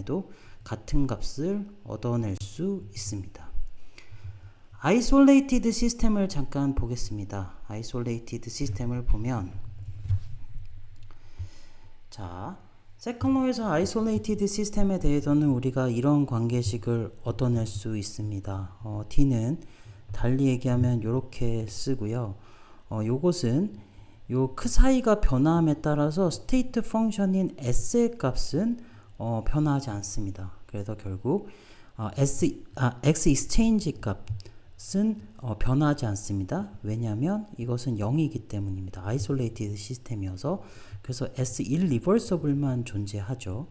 경우에도 같은 값을 얻어낼 수 있습니다. 아이솔레이티드 시스템을 잠깐 보겠습니다. 아이솔레이티드 시스템을 보면 자, 세컨로에서 아이솔레이티드 시스템에 대해서는 우리가 이런 관계식을 얻어낼 수 있습니다. D는 달리 얘기하면 이렇게 쓰고요. 요것은 요 크 사이가 변화함에 따라서 스테이트 펑션인 S의 값은 변화하지 않습니다. 그래서 결국 X 익스체인지 값은 변화하지 않습니다. 왜냐하면 이것은 0이기 때문입니다. 아이솔레이티드 시스템이어서. 그래서 S1 리버서블만 존재하죠.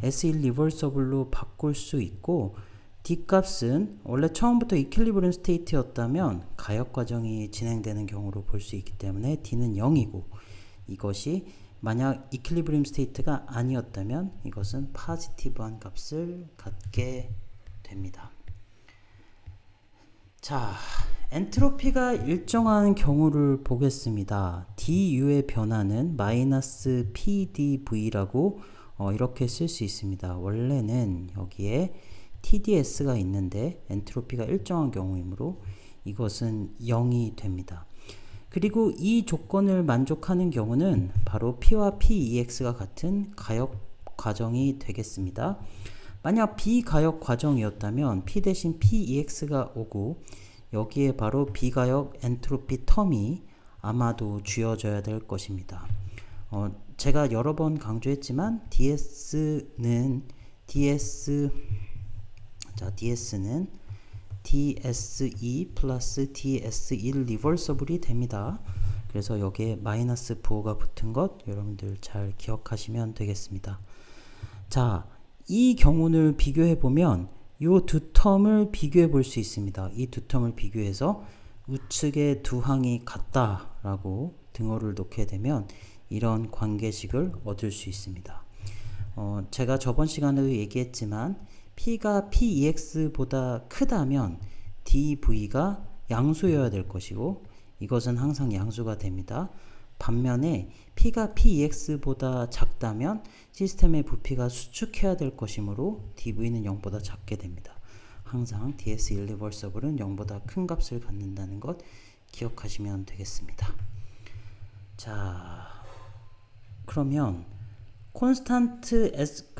S1 리버서블로 바꿀 수 있고 D 값은 원래 처음부터 이퀄리브리엄 스테이트였다면 가역 과정이 진행되는 경우로 볼 수 있기 때문에 D는 0이고 이것이 만약 이퀄리브리엄 스테이트가 아니었다면 이것은 포지티브한 값을 갖게 됩니다. 자, 엔트로피가 일정한 경우를 보겠습니다. DU의 변화는 마이너스 PDV라고 이렇게 쓸 수 있습니다. 원래는 여기에 TDS가 있는데 엔트로피가 일정한 경우이므로 이것은 0이 됩니다. 그리고 이 조건을 만족하는 경우는 바로 P와 PEX가 같은 가역 과정이 되겠습니다. 만약 비가역 과정이었다면 P 대신 PEX가 오고 여기에 바로 비가역 엔트로피 텀이 아마도 주어져야 될 것입니다. 제가 여러 번 강조했지만 DS는 DS2 플러스 DS1 리버서블이 됩니다. 그래서 여기에 마이너스 부호가 붙은 것 여러분들 잘 기억하시면 되겠습니다. 자, 이 경우를 비교해 보면 이 두 텀을 비교해 볼 수 있습니다. 이 두 텀을 비교해서 우측의 두 항이 같다라고 등호를 놓게 되면 이런 관계식을 얻을 수 있습니다. 제가 저번 시간에도 얘기했지만 P가 PEX보다 크다면 DV가 양수여야 될 것이고 이것은 항상 양수가 됩니다. 반면에 P가 PEX보다 작다면 시스템의 부피가 수축해야 될 것이므로 DV는 0보다 작게 됩니다. 항상 DS1 리버서블은 0보다 큰 값을 갖는다는 것 기억하시면 되겠습니다. 자, 그러면 콘스탄트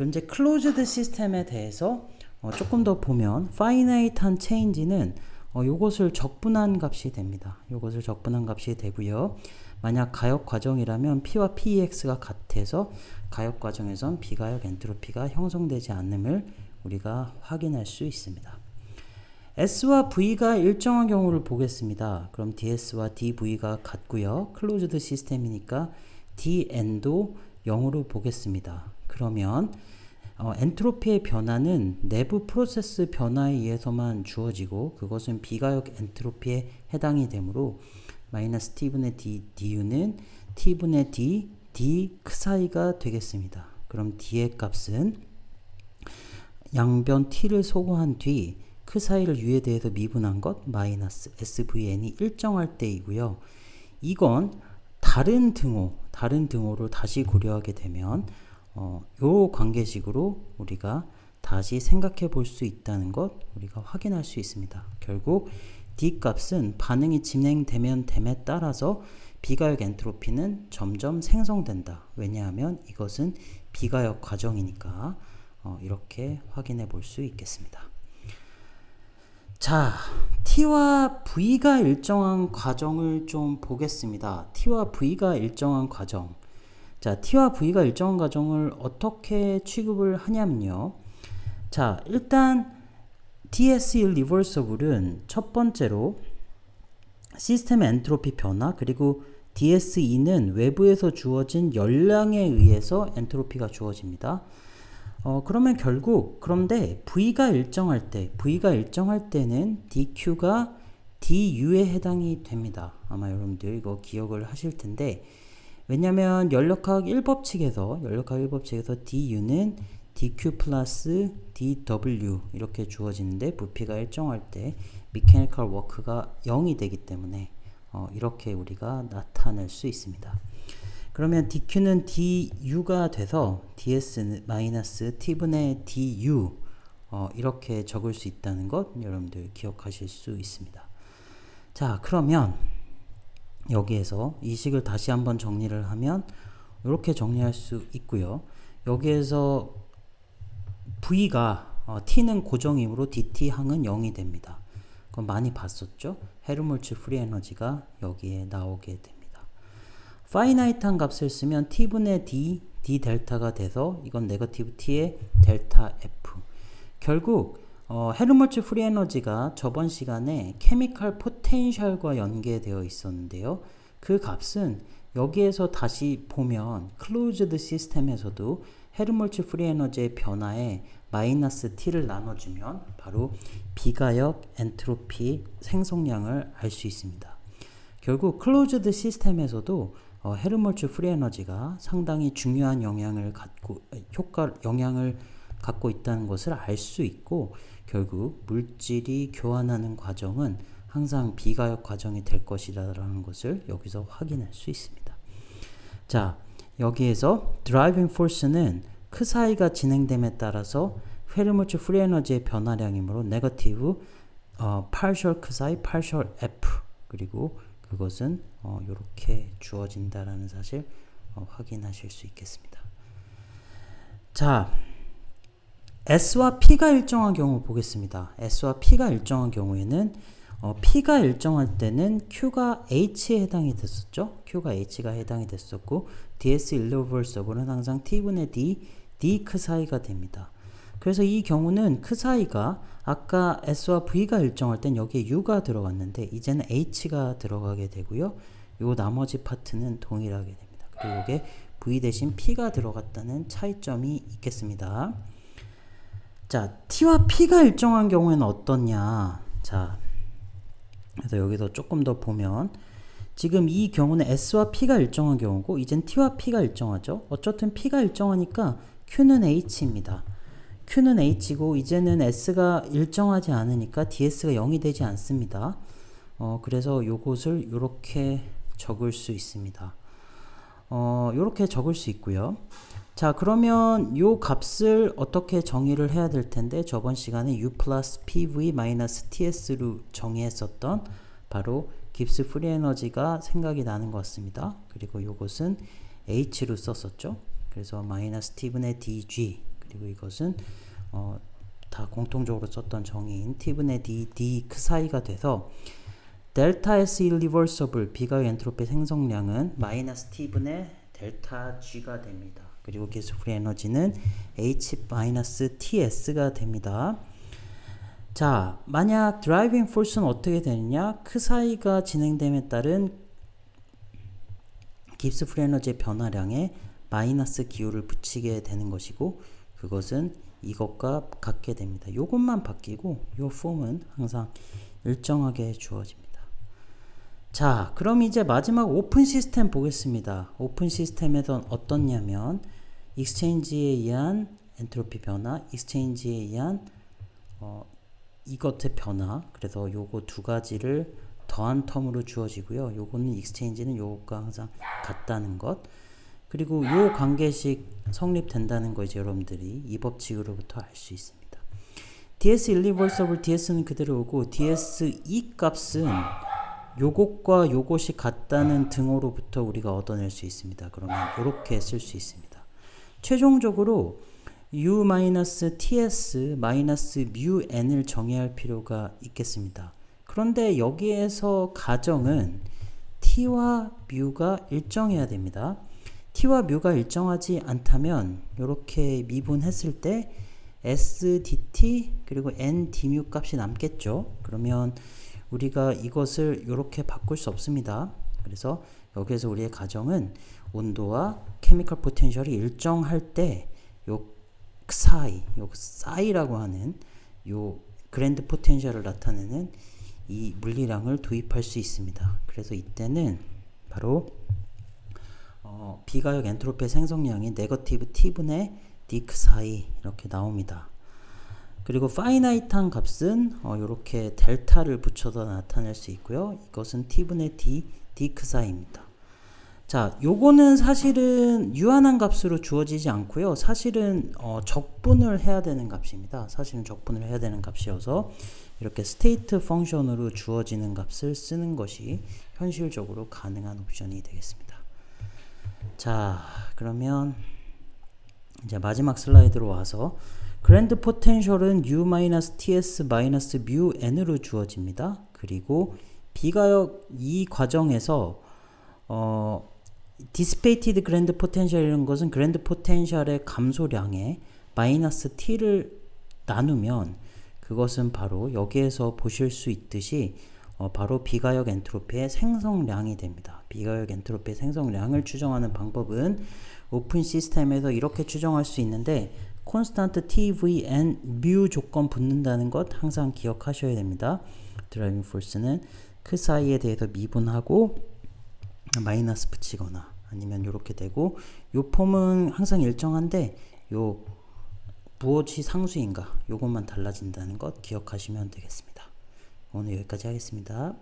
이제 클로즈드 시스템에 대해서 조금 더 보면 파이나이트한 체인지는 요것을 적분한 값이 됩니다. 요것을 적분한 값이 되고요. 만약 가역 과정이라면 P와 PEX가 같아서 가역 과정에선 비가역 엔트로피가 형성되지 않음을 우리가 확인할 수 있습니다. S와 V가 일정한 경우를 보겠습니다. 그럼 DS와 DV가 같고요. 클로즈드 시스템이니까 DN도 0으로 보겠습니다. 그러면 엔트로피의 변화는 내부 프로세스 변화에 의해서만 주어지고 그것은 비가역 엔트로피에 해당이 되므로 마이너스 T분의 D, DU는 T분의 D, D 크 사이가 되겠습니다. 그럼 D의 값은 양변 T를 소거한 뒤 크 사이를 U에 대해서 미분한 것 마이너스 SVN이 일정할 때이고요. 이건 다른 등호를 다시 고려하게 되면 요 관계식으로 우리가 다시 생각해 볼 수 있다는 것 우리가 확인할 수 있습니다. 결국 D 값은 반응이 진행되면 됨에 따라서 비가역 엔트로피는 점점 생성된다. 왜냐하면 이것은 비가역 과정이니까 이렇게 확인해 볼 수 있겠습니다. 자, T와 V가 일정한 과정을 좀 보겠습니다. T와 V가 일정한 과정. 자, T와 V가 일정한 과정을 어떻게 취급을 하냐면요. 자, 일단 DS1 리버서블은 첫 번째로 시스템의 엔트로피 변화 그리고 DS2는 외부에서 주어진 열량에 의해서 엔트로피가 주어집니다. 그러면 결국 그런데 V가 일정할 때는 DQ가 DU에 해당이 됩니다. 아마 여러분들 이거 기억을 하실 텐데 왜냐면 연력학 1법칙에서 DU는 DQ 플러스 DW 이렇게 주어지는데 부피가 일정할 때 미케니컬 워크가 0이 되기 때문에 이렇게 우리가 나타낼 수 있습니다. 그러면 dq는 du가 돼서 ds 마이너스 t분의 du 이렇게 적을 수 있다는 것 여러분들 기억하실 수 있습니다. 자, 그러면 여기에서 이 식을 다시 한번 정리를 하면 이렇게 정리할 수 있고요. 여기에서 v가 t는 고정이므로 dt 항은 0이 됩니다. 그건 많이 봤었죠? 헤르몰츠 프리 에너지가 여기에 나오게 됩니다. 파이나이트한 값을 쓰면 t분의 d, d 델타가 돼서 이건 네거티브 t의 델타 f. 결국 헤르몰츠 프리 에너지가 저번 시간에 케미컬 포텐셜과 연계되어 있었는데요. 그 값은 여기에서 다시 보면 클로즈드 시스템에서도 헤르몰츠 프리 에너지의 변화에 마이너스 t를 나눠주면 바로 비가역 엔트로피 생성량을 알 수 있습니다. 결국 클로즈드 시스템에서도 헤르몰츠 프리 에너지가 상당히 중요한 영향을 갖고 있다는 것을 알 수 있고, 결국 물질이 교환하는 과정은 항상 비가역 과정이 될 것이라는 것을 여기서 확인할 수 있습니다. 자, 여기에서 드라이빙 포스는 그 사이가 진행됨에 따라서 헤르몰츠 프리 에너지의 변화량이므로 네거티브 partial 그 사이 partial f, 그리고 그것은 이렇게 주어진다라는 사실 확인하실 수 있겠습니다. 자, S와 P가 일정한 경우 보겠습니다. S와 P가 일정한 경우에는 P가 일정할 때는 Q가 H에 해당이 됐었죠. Q가 H가 해당이 됐었고 DS irreversible은 항상 T분의 D, D 크 사이가 됩니다. 그래서 이 경우는 크 사이가 아까 S와 V가 일정할 땐 여기에 U가 들어갔는데 이제는 H가 들어가게 되고요. 요 나머지 파트는 동일하게 됩니다. 그리고 이게 V 대신 P가 들어갔다는 차이점이 있겠습니다. 자, T와 P가 일정한 경우에는 어떻냐? 자, 그래서 여기서 조금 더 보면 지금 이 경우는 S와 P가 일정한 경우고 이젠 T와 P가 일정하죠. 어쨌든 P가 일정하니까 Q는 H입니다. Q는 H고 이제는 S가 일정하지 않으니까 DS가 0이 되지 않습니다. 그래서 요것을 이렇게 적을 수 있습니다. 이렇게 적을 수 있고요. 자, 그러면 요 값을 어떻게 정의를 해야 될 텐데 저번 시간에 U 플러스 PV 마이너스 TS로 정의했었던 바로 깁스 프리 에너지가 생각이 나는 것 같습니다. 그리고 요것은 H로 썼었죠. 그래서 마이너스 T분의 DG, 그리고 이것은 다 공통적으로 썼던 정의인 T분의 D, D 그 사이가 돼서 델타 S irreversible 비가역 엔트로피 생성량은 마이너스 T분의 델타 G가 됩니다. 그리고 깁스 프리 에너지는 H-TS가 됩니다. 자, 만약 드라이빙 포스는 어떻게 되느냐? 그 사이가 진행됨에 따른 깁스 프리 에너지의 변화량에 마이너스 기호를 붙이게 되는 것이고 그것은 이것과 같게 됩니다. 요것만 바뀌고 요 폼은 항상 일정하게 주어집니다. 자, 그럼 이제 마지막 오픈 시스템 보겠습니다. 오픈 시스템에선 어떻냐면 익스체인지에 의한 엔트로피 변화, 익스체인지에 의한 이것의 변화, 그래서 요거 두 가지를 더한 텀으로 주어지고요. 요거는 익스체인지는 요것과 항상 같다는 것, 그리고 요 관계식 성립된다는 거 이제 여러분들이 이 법칙으로부터 알 수 있습니다. DS irreversible DS는 그대로 오고 DS E 값은 요것과 요것이 같다는 등호로부터 우리가 얻어낼 수 있습니다. 그러면 이렇게 쓸 수 있습니다. 최종적으로 U-TS--μn을 정의할 필요가 있겠습니다. 그런데 여기에서 가정은 T와 뮤가 일정해야 됩니다. T와 뮤가 일정하지 않다면 이렇게 미분했을 때 SDT 그리고 ND뮤 값이 남겠죠. 그러면 우리가 이것을 이렇게 바꿀 수 없습니다. 그래서 여기에서 우리의 가정은 온도와 케미컬 포텐셜이 일정할 때 요 사이라고 하는 요 그랜드 포텐셜을 나타내는 이 물리량을 도입할 수 있습니다. 그래서 이때는 바로 비가역 엔트로피의 생성량이 네거티브 T분의 D 사이 이렇게 나옵니다. 그리고 파이나이트한 값은 이렇게 델타를 붙여서 나타낼 수 있고요. 이것은 T분의 D, D 사이입니다. 자, 요거는 사실은 유한한 값으로 주어지지 않고요. 사실은 적분을 해야 되는 값입니다. 사실은 적분을 해야 되는 값이어서 이렇게 스테이트 펑션으로 주어지는 값을 쓰는 것이 현실적으로 가능한 옵션이 되겠습니다. 자, 그러면 이제 마지막 슬라이드로 와서 그랜드 포텐셜은 U-TS-μN으로 주어집니다. 그리고 비가역 이 과정에서 디스페이티드 그랜드 포텐셜이라는 것은 그랜드 포텐셜의 감소량에 마이너스 t를 나누면 그것은 바로 여기에서 보실 수 있듯이 바로 비가역 엔트로피의 생성량이 됩니다. 비가역 엔트로피의 생성량을 추정하는 방법은 오픈 시스템에서 이렇게 추정할 수 있는데 콘스탄트 tvn mu 조건 붙는다는 것 항상 기억하셔야 됩니다. 드라이빙 포스는 그 사이에 대해서 미분하고 마이너스 붙이거나 아니면 이렇게 되고 요 폼은 항상 일정한데 요 무엇이 상수인가 요것만 달라진다는 것 기억하시면 되겠습니다. 오늘 여기까지 하겠습니다.